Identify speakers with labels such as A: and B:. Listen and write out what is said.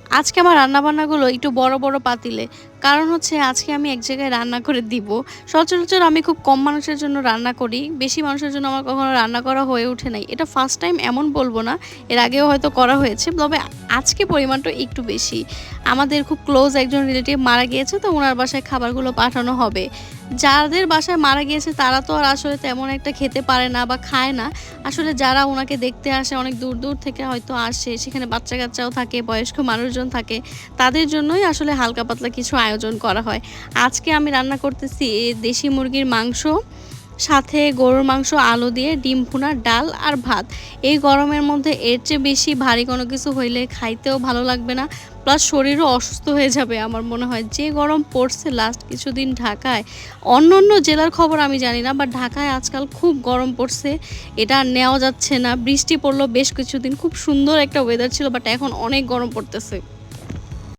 A: আজকে আমার রান্নাবান্নাগুলো একটু বড়, বড় পাতিলে। কারণ হচ্ছে আজকে আমি এক জায়গায় রান্না করে দিব। সচরাচর আমি খুব কম মানুষের জন্য রান্না করি। বেশি মানুষের জন্য আমার কখনো রান্না করা হয়ে ওঠে নাই। এটা ফার্স্ট টাইম এমন বলব না। এর আগেও হয়তো করা হয়েছে। তবে আজকে পরিমাণটা একটু বেশি। আমাদের খুব ক্লোজ একজন রিলেটিভ মারা গিয়েছে, তো উনার বাসায় খাবারগুলো পাঠানো হবে। যাদের বাসায় মারা গিয়েছে তারা তো আর আসলে তেমন একটা খেতে পারে না বা খায় না। আসলে যারা উনাকে দেখতে আসে অনেক দূর, দূর থেকে হয়তো আসে, সেখানে বাচ্চা-কাচ্চাও থাকে, বয়স্ক মানুষজন থাকে। তাদের জন্যই আসলে হালকা পাতলা কিছু আয়োজন করা হয়। আজকে আমি রান্না করতেছি দেশি মুরগির মাংস, সাথে গরুর মাংস, আলু দিয়ে ডিম ভুনা, ডাল আর ভাত। এই গরমের মধ্যে এর চেয়ে বেশি ভারী কোনো কিছু হইলে খাইতেও ভালো লাগবে না। প্লাস শরীরও অসুস্থ হয়ে যাবে আমার মনে হয়। যে গরম পড়ছে লাস্ট কিছুদিন ঢাকায়, অন্যান্য জেলার খবর আমি জানি না, বাট ঢাকায় আজকাল খুব গরম পড়ছে। এটা আর নেওয়া যাচ্ছে না। বৃষ্টি পড়লো বেশ কিছুদিন। খুব সুন্দর একটা ওয়েদার ছিল, বাট এখন অনেক গরম পড়তেছে।